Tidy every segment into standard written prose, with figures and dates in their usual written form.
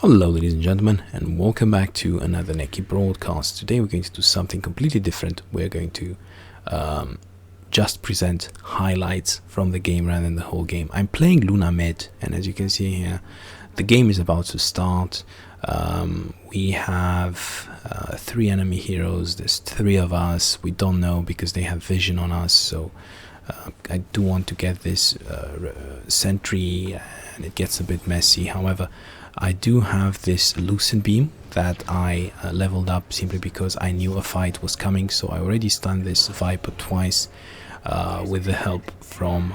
Hello ladies and gentlemen, and welcome back to another Neki broadcast. Today we're going to do something completely different. We're going to just present highlights from the game rather than the whole game. I'm playing Luna Mid, and as you can see here, the game is about to start. We have 3 enemy heroes. There's 3 of us. We don't know because they have vision on us, so I do want to get this sentry, and it gets a bit messy. However, I do have this Lucent Beam that I leveled up simply because I knew a fight was coming, so I already stunned this Viper twice with the help from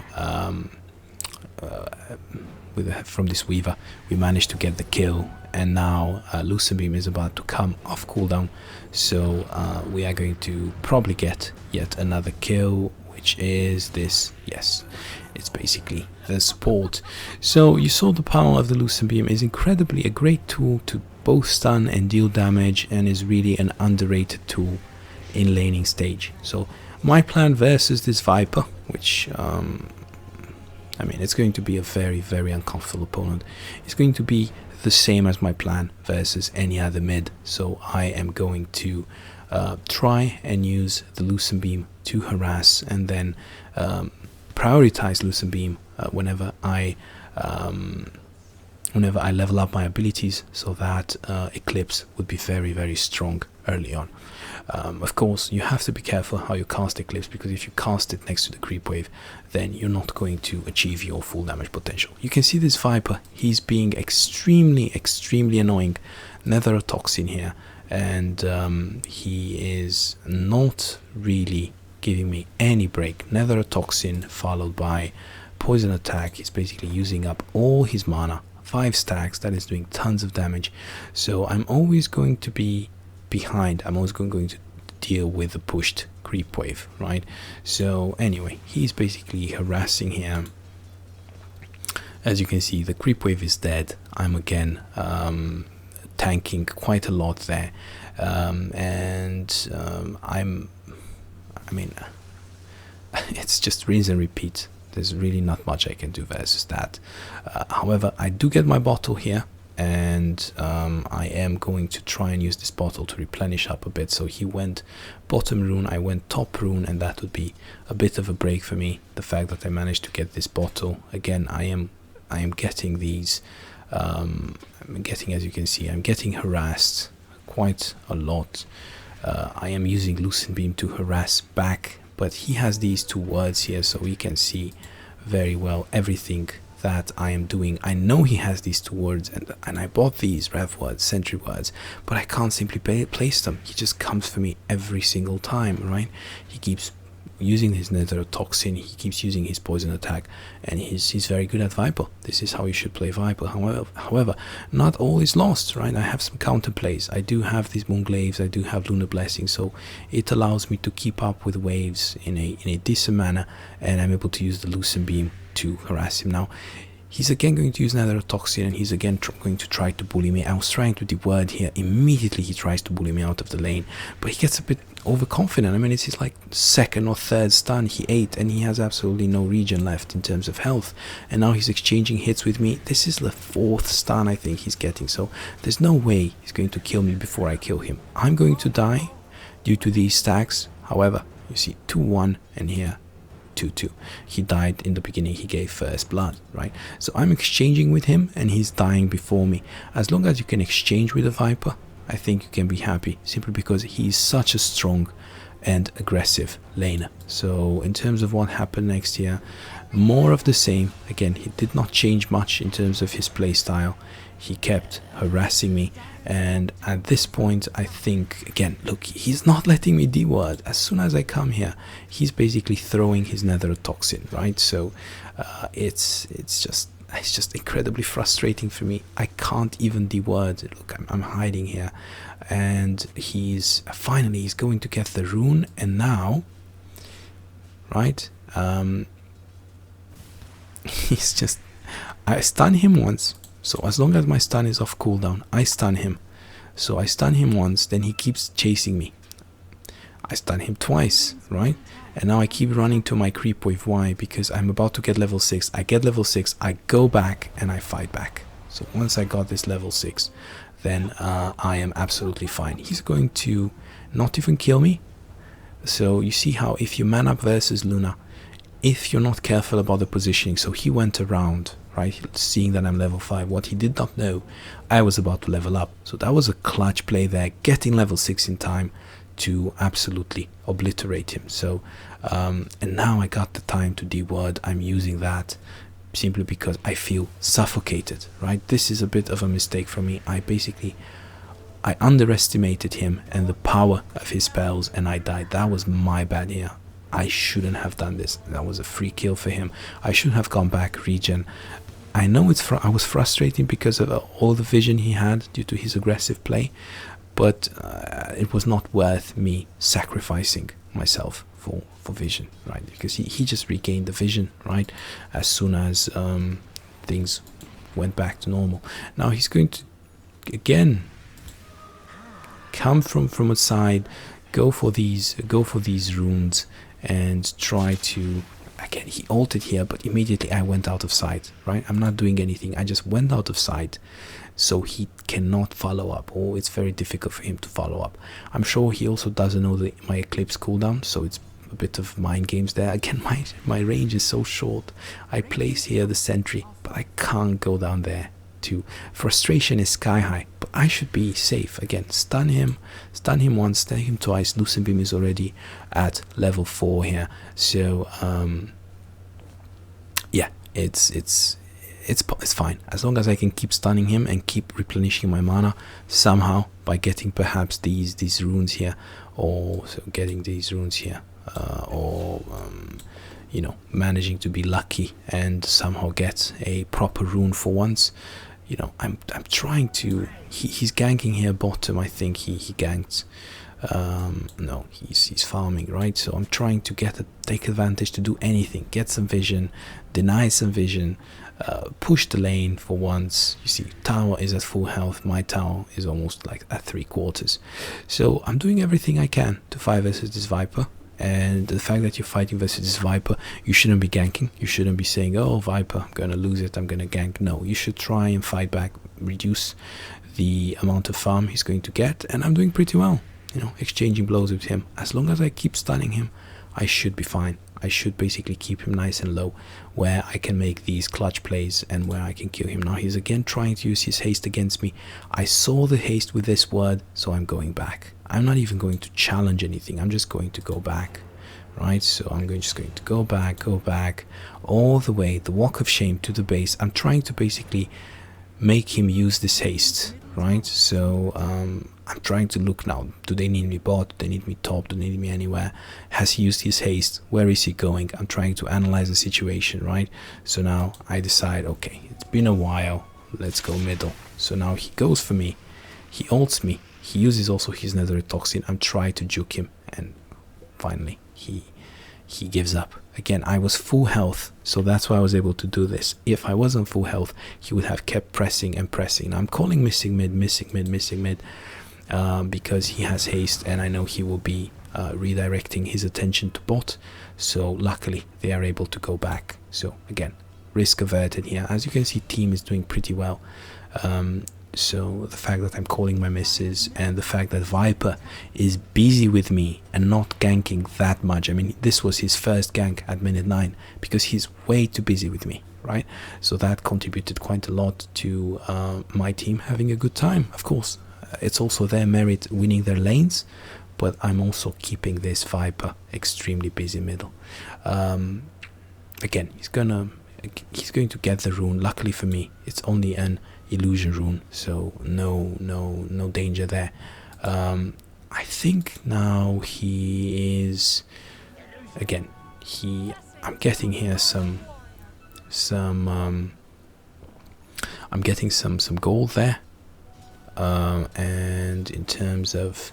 this Weaver. We managed to get the kill, and now Lucent Beam is about to come off cooldown, so we are going to probably get yet another kill, which is this. Yes, it's basically the support. So you saw the power of the Lucent Beam is incredibly a great tool to both stun and deal damage, and is really an underrated tool in laning stage. So my plan versus this Viper, which I mean, it's going to be a very uncomfortable opponent. It's going to be the same as my plan versus any other mid, so I am going to try and use the Lucent Beam to harass, and then prioritize Lucent Beam whenever I level up my abilities, so that Eclipse would be very strong early on. Of course, you have to be careful how you cast Eclipse, because if you cast it next to the creep wave, then you're not going to achieve your full damage potential. You can see this Viper, he's being extremely annoying. Nether-toxin here, and he is not really giving me any break. Nether-toxin followed by poison attack. He's basically using up all his mana, 5 stacks. That is doing tons of damage, so I'm always going to be behind. I'm always going to deal with the pushed creep wave, right? So anyway, he's basically harassing here. As you can see, the creep wave is dead. I'm again tanking quite a lot there, I mean, it's just rinse and repeat. There's really not much I can do versus that. However, I do get my bottle here, and I am going to try and use this bottle to replenish up a bit. So he went bottom rune, I went top rune, and that would be a bit of a break for me. The fact that I managed to get this bottle again, I am getting these. I'm getting, as you can see, I'm getting harassed quite a lot. I am using Lucent Beam to harass back, but he has these 2 words here, so he can see very well everything that I am doing. I know he has these 2 words, and I bought these rev words, sentry words, but I can't simply place them. He just comes for me every single time, right? He keeps using his Nether-toxin, he keeps using his poison attack, and he's very good at Viper. This is how you should play Viper. However, not all is lost, right? I have some counter plays. I do have these Moonglaves, I do have Lunar Blessing, so it allows me to keep up with waves in a decent manner, and I'm able to use the Lucent Beam to harass him. Now he's again going to use Nether-toxin, and he's again going to try to bully me. I was trying to de-word here. Immediately he tries to bully me out of the lane, but he gets a bit overconfident. I mean, it's his like 2nd or 3rd stun he ate, and he has absolutely no regen left in terms of health, and now he's exchanging hits with me. This is the 4th stun I think he's getting, so there's no way he's going to kill me before I kill him. I'm going to die due to these stacks. However, you see 2-1, and here 2-2. He died in the beginning, he gave first blood, right? So I'm exchanging with him, and he's dying before me. As long as you can exchange with a Viper, I think you can be happy, simply because he's such a strong and aggressive laner. So in terms of what happened next here, more of the same. Again, he did not change much in terms of his play style. He kept harassing me, and at this point I think, again, look, he's not letting me de-word. As soon as I come here, he's basically throwing his Nether-toxin, right? So it's just incredibly frustrating for me. I can't even de-word. Look, I'm hiding here, and he's going to get the rune, and now, right, he's just, I stun him once. So as long as my stun is off cooldown, I stun him. So I stun him once, then he keeps chasing me. I stun him twice, right? And now I keep running to my creep wave. Why? Because I'm about to get level 6. I get level 6, I go back, and I fight back. So once I got this level 6, then I am absolutely fine. He's going to not even kill me. So you see how if you man up versus Luna, if you're not careful about the positioning, so he went around, right, seeing that I'm level 5. What he did not know, I was about to level up. So that was a clutch play there, getting level 6 in time to absolutely obliterate him. So and now I got the time to D-word. I'm using that simply because I feel suffocated, right? This is a bit of a mistake for me. I underestimated him and the power of his spells, and I died. That was my bad here. I shouldn't have done this. That was a free kill for him. I should have gone back, regen. I know I was frustrating because of all the vision he had due to his aggressive play, but it was not worth me sacrificing myself for vision, right? Because he just regained the vision, right, as soon as things went back to normal. Now he's going to again come from a side, go for these runes, and try to, again, he ulted here, but immediately I went out of sight, right? I'm not doing anything, I just went out of sight, so he cannot follow up, or it's very difficult for him to follow up. I'm sure he also doesn't know my eclipse cooldown, so it's a bit of mind games there. Again, my range is so short. I place here the sentry, but I can't go down there. Frustration is sky high, but I should be safe. Again, stun him once, stun him twice. Lucent Beam is already at level 4 here, so yeah, it's fine as long as I can keep stunning him and keep replenishing my mana somehow by getting perhaps these runes here, or so getting these runes here, or you know, managing to be lucky and somehow get a proper rune for once. You know, I'm trying to. He's ganking here bottom. I think he ganked. No, he's farming, right? So I'm trying to take advantage to do anything, get some vision, deny some vision, push the lane for once. You see, tower is at full health. My tower is almost like at 3/4. So I'm doing everything I can to fight versus this Viper. And the fact that you're fighting versus this Viper, you shouldn't be ganking. You shouldn't be saying, oh, Viper, I'm going to lose it, I'm going to gank. No, you should try and fight back, reduce the amount of farm he's going to get. And I'm doing pretty well, you know, exchanging blows with him. As long as I keep stunning him, I should be fine. I should basically keep him nice and low, where I can make these clutch plays and where I can kill him. Now he's again trying to use his haste against me. I saw the haste with this word, so I'm going back. I'm not even going to challenge anything. I'm just going to go back, right? So I'm just going to go back all the way, the walk of shame to the base. I'm trying to basically make him use this haste, right? So I'm trying to look now. Do they need me bot? Do they need me top? Do they need me anywhere? Has he used his haste? Where is he going? I'm trying to analyze the situation, right? So now I decide, okay, it's been a while. Let's go middle. So now he goes for me. He ults me. He uses also his nether toxin. I'm trying to juke him, and finally he gives up. Again, I was full health, so that's why I was able to do this. If I wasn't full health, he would have kept pressing and pressing. Now I'm calling missing mid, because he has haste, and I know he will be redirecting his attention to bot. So luckily they are able to go back. So again, risk averted here. As you can see, team is doing pretty well. So the fact that I'm calling my misses, and the fact that Viper is busy with me and not ganking that much. I mean, this was his first gank at minute 9 because he's way too busy with me, right? So that contributed quite a lot to my team having a good time. Of course, it's also their merit winning their lanes, but I'm also keeping this Viper extremely busy middle. Again, he's going to get the rune. Luckily for me, it's only an illusion rune, so no danger there. I think now he is, again, I'm getting here I'm getting some gold there, and in terms of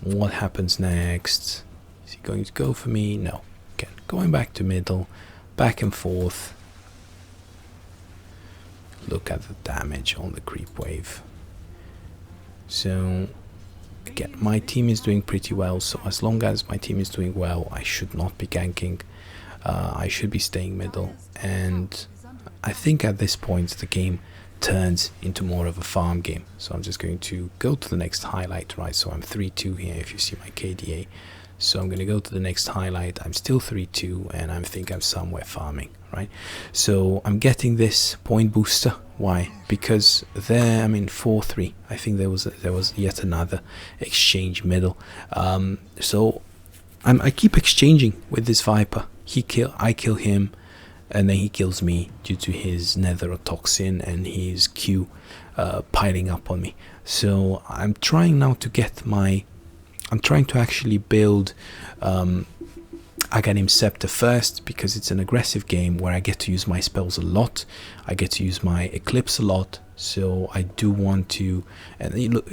what happens next, is he going to go for me? No. Again, going back to middle, back and forth. Look at the damage on the creep wave. So again, my team is doing pretty well, so as long as my team is doing well, I should not be ganking. I should be staying middle, and I think at this point the game turns into more of a farm game. So I'm just going to go to the next highlight, right? So I'm 3-2 here if you see my KDA. So I'm going to go to the next highlight. I'm still 3-2 and I think I'm somewhere farming, right? So I'm getting this point booster. Why? Because there, I mean, 4-3. I think there was yet another exchange middle. So I keep exchanging with this Viper. I kill him, and then he kills me due to his Netherotoxin and his Q piling up on me. So I'm trying now to get my... I'm trying to actually build Aghanim Scepter first, because it's an aggressive game where I get to use my spells a lot. I get to use my Eclipse a lot. So I do want to... And you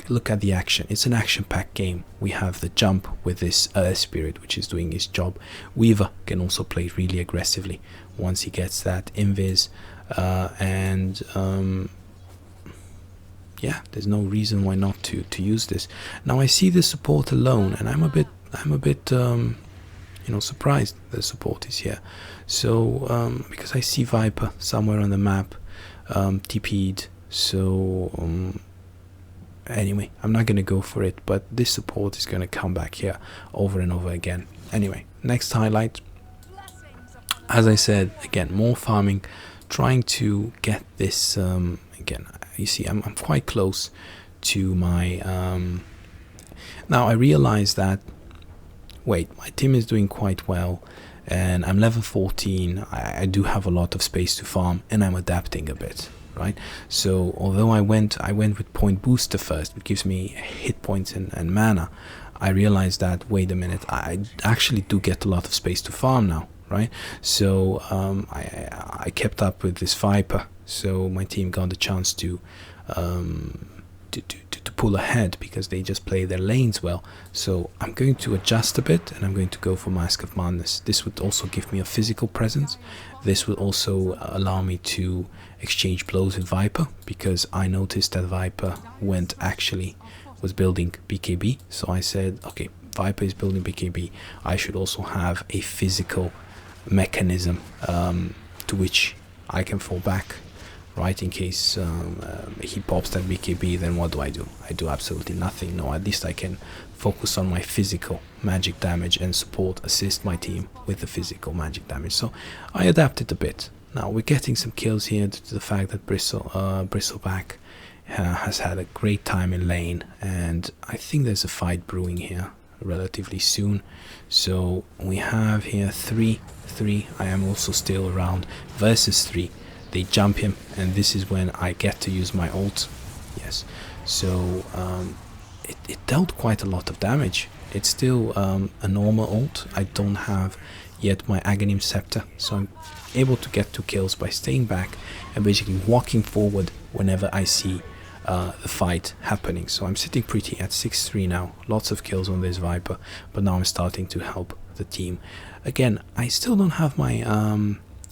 look at the action. It's an action-packed game. We have the jump with this Earth Spirit, which is doing his job. Weaver can also play really aggressively once he gets that invis. Yeah, there's no reason why not to use this. Now I see the support alone, and I'm a bit you know, surprised the support is here. So because I see Viper somewhere on the map, TP'd. So anyway, I'm not gonna go for it, but this support is gonna come back here over and over again. Anyway, next highlight. As I said, again, more farming, trying to get this again. You see, I'm quite close to my... Now I realize that, wait, my team is doing quite well, and I'm level 14. I do have a lot of space to farm, and I'm adapting a bit, right? So although I went with point booster first, it gives me hit points and mana. I realized that, wait a minute, I actually do get a lot of space to farm now, right? So I kept up with this Viper. So my team got the chance to pull ahead because they just play their lanes well. So I'm going to adjust a bit, and I'm going to go for Mask of Madness. This would also give me a physical presence. This would also allow me to exchange blows with Viper, because I noticed that Viper was building BKB. So I said, okay, Viper is building BKB. I should also have a physical mechanism to which I can fall back. Right, in case he pops that BKB, then what do? I do absolutely nothing. No, at least I can focus on my physical magic damage and assist my team with the physical magic damage. So I adapted a bit. Now we're getting some kills here due to the fact that Bristleback has had a great time in lane, and I think there's a fight brewing here relatively soon. So we have here 3-3. I am also still around versus 3. They jump him, and this is when I get to use my ult. Yes, so it dealt quite a lot of damage. It's still a normal ult. I don't have yet my Aghanim Scepter, so I'm able to get 2 kills by staying back and basically walking forward whenever I see the fight happening. So I'm sitting pretty at 6-3 now. Lots of kills on this Viper, but now I'm starting to help the team. Again, I still don't have my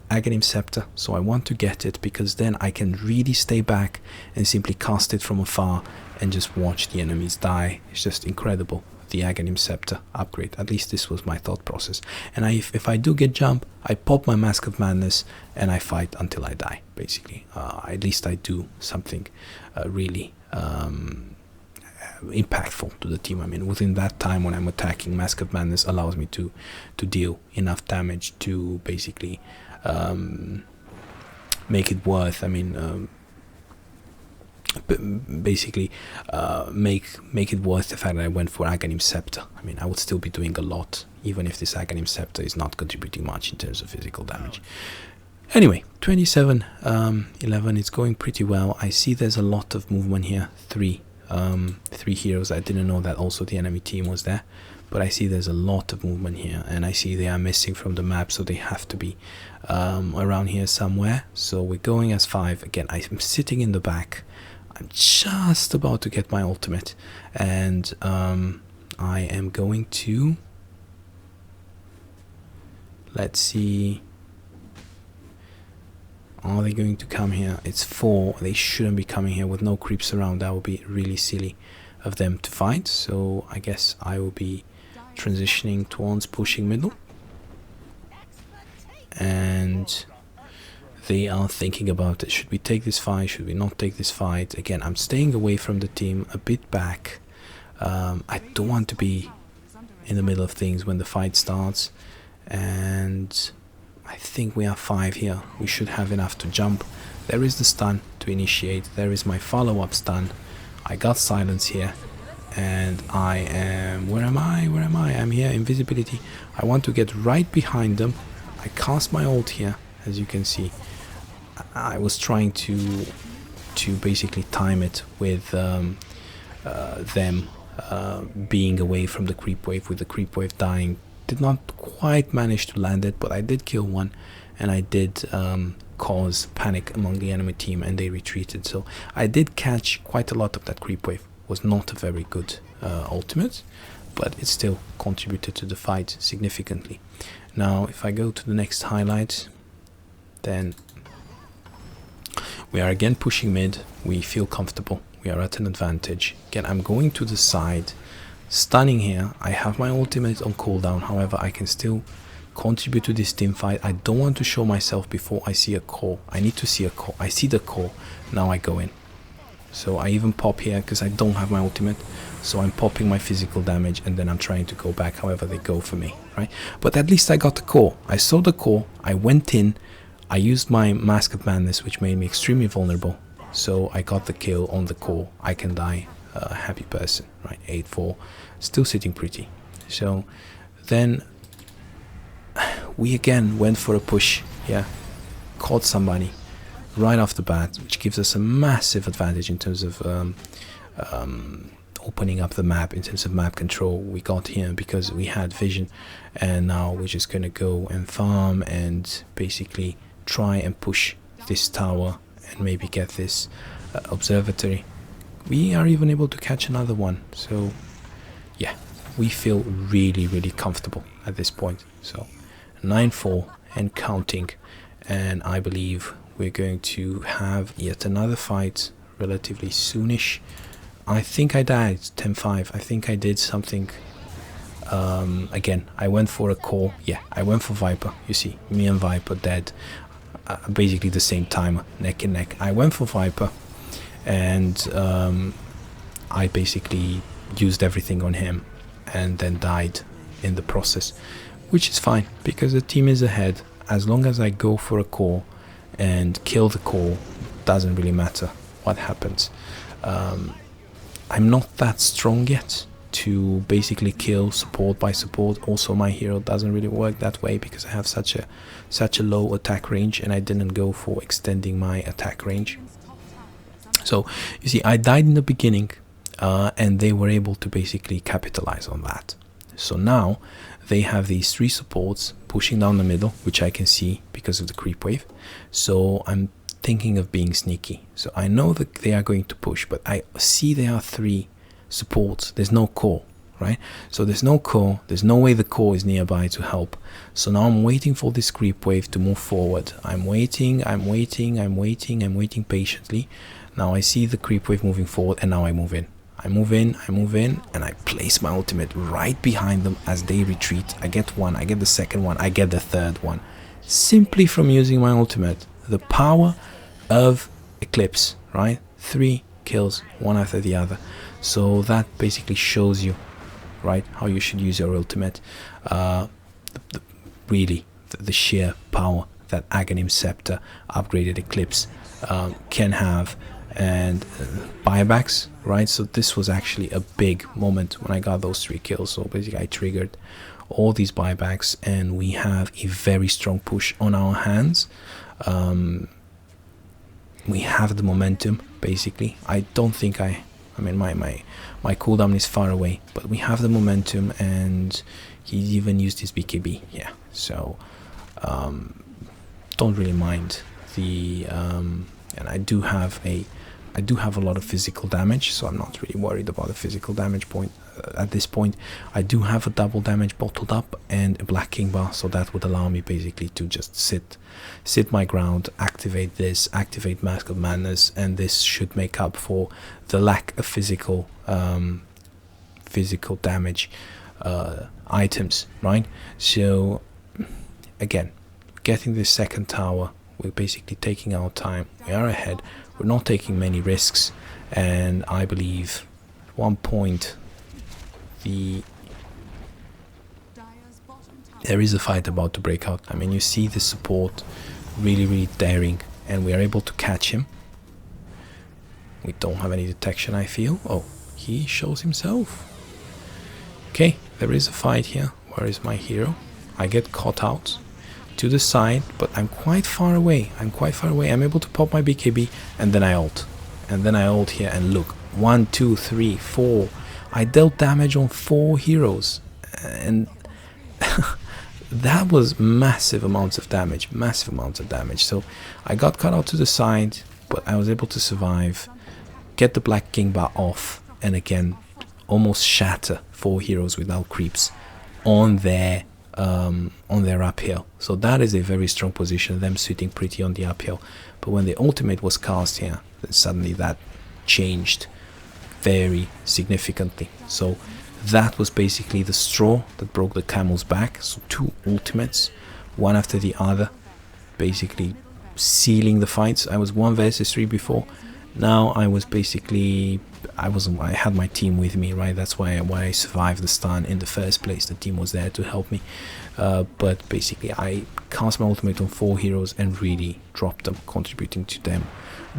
Aghanim Scepter, so I want to get it, because then I can really stay back and simply cast it from afar and just watch the enemies die. It's just incredible, the Aghanim Scepter upgrade. At least this was my thought process. And if I do get jump, I pop my Mask of Madness and I fight until I die, basically. At least I do something really impactful to the team. I mean, within that time when I'm attacking, Mask of Madness allows me to deal enough damage to basically make it worth. I mean, basically make it worth the fact that I went for Aghanim Scepter. I mean, I would still be doing a lot even if this Aghanim Scepter is not contributing much in terms of physical damage. Anyway, 27-11, it's going pretty well. I see there's a lot of movement here. 3 heroes. I didn't know that also the enemy team was there, but I see there's a lot of movement here, and I see they are missing from the map, so they have to be around here somewhere. So we're going as 5. Again, I'm sitting in the back. I'm just about to get my ultimate, and I am going to... Let's see... Are they going to come here? It's 4. They shouldn't be coming here with no creeps around. That would be really silly of them to fight. So I guess I will be transitioning towards pushing middle. And they are thinking about it. Should we take this fight? Should we not take this fight? Again, I'm staying away from the team, a bit back. I don't want to be in the middle of things when the fight starts, and I think we are 5 here. We should have enough to jump. There is the stun to initiate. There is my follow-up stun. I got silence here, and I am... Where am I? Where am I? I'm here, invisibility. I want to get right behind them. I cast my ult here, as you can see. I was trying to basically time it with them being away from the creep wave, with the creep wave dying. Did not quite manage to land it, but I did kill one, and I did cause panic among the enemy team, and they retreated. So I did catch quite a lot of that creep wave. Was not a very good ultimate, but it still contributed to the fight significantly. Now if I go to the next highlight, then we are again pushing mid. We feel comfortable. We are at an advantage. Again, I'm going to the side, stunning here. I have my ultimate on cooldown. However, I can still contribute to this team fight. I don't want to show myself before I see a call. I need to see a call. I see the call. Now I go in. So I even pop here because I don't have my ultimate. So I'm popping my physical damage, and then I'm trying to go back. However, they go for me, right? But at least I got the call. I saw the call. I went in. I used my Mask of Madness, which made me extremely vulnerable. So I got the kill on the call. I can die a happy person, right? 8-4, still sitting pretty. So then we again went for a push. Yeah, caught somebody right off the bat, which gives us a massive advantage in terms of opening up the map, in terms of map control. We got here because we had vision, and now we're just gonna go and farm and basically try and push this tower and maybe get this observatory. We are even able to catch another one. So yeah, we feel really, really comfortable at this point. So 9-4 and counting, and I believe we're going to have yet another fight relatively soonish. I think I died 10-5. I think I did something. Again, I went for a call. Yeah, I went for Viper. You see, me and Viper dead. Basically the same time, neck and neck. I went for Viper, and I basically used everything on him and then died in the process, which is fine because the team is ahead. As long as I go for a call and kill the call, doesn't really matter what happens. I'm not that strong yet to basically kill support by support. Also, my hero doesn't really work that way because I have such a low attack range, and I didn't go for extending my attack range. So you see, I died in the beginning, and they were able to basically capitalize on that. So now they have these 3 supports pushing down the middle, which I can see because of the creep wave. So I'm thinking of being sneaky. So I know that they are going to push, but I see there are 3 supports. There's no core, right? So there's no core. There's no way the core is nearby to help. So now I'm waiting for this creep wave to move forward. I'm waiting patiently. Now I see the creep wave moving forward, and now I move in. I move in, and I place my ultimate right behind them as they retreat. I get one, I get the second one, I get the third one. Simply from using my ultimate. The power of Eclipse, right? 3 kills, one after the other. So that basically shows you, right, how you should use your ultimate. Really, the sheer power that Aghanim Scepter upgraded Eclipse can have. And buybacks, right? So this was actually a big moment when I got those 3 kills. So basically I triggered all these buybacks, and we have a very strong push on our hands. We have the momentum, basically. I don't think I mean my cooldown is far away, but we have the momentum, and he even used his BKB. Yeah, so don't really mind the and I do have a lot of physical damage, so I'm not really worried about the physical damage point at this point. I do have a double damage bottled up and a Black King bar, so that would allow me basically to just sit my ground, activate Mask of Madness, and this should make up for the lack of physical damage items, right? So again, getting this second tower We're basically taking our time. We are ahead. We're not taking many risks. And I believe at one point there is a fight about to break out. I mean, you see the support really daring, and we are able to catch him. We don't have any detection, I feel. Oh, he shows himself. Okay, there is a fight here. Where is my hero? I get caught out to the side, but I'm quite far away. I'm able to pop my BKB, and then I ult. Here, and look. 1, 2, 3, 4. I dealt damage on 4 heroes. And that was massive amounts of damage. So I got cut out to the side, but I was able to survive, get the Black King bar off, and again almost shatter 4 heroes without creeps on their uphill. So that is a very strong position, them sitting pretty on the uphill. But when the ultimate was cast here, then suddenly that changed very significantly. So that was basically the straw that broke the camel's back. So 2 ultimates, one after the other, basically sealing the fights. I was 1 versus 3 before. Now I was basically, I had my team with me, right? That's why I survived the stun in the first place. The team was there to help me. But basically I cast my ultimate on 4 heroes and really dropped them, contributing to them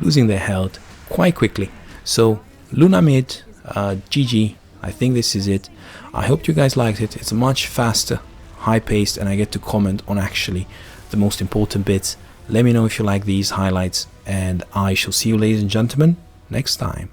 losing their health quite quickly. So Luna mid, GG. I think this is it. I hope you guys liked it. It's much faster, high paced, and I get to comment on actually the most important bits. Let me know if you like these highlights, and I shall see you, ladies and gentlemen, next time.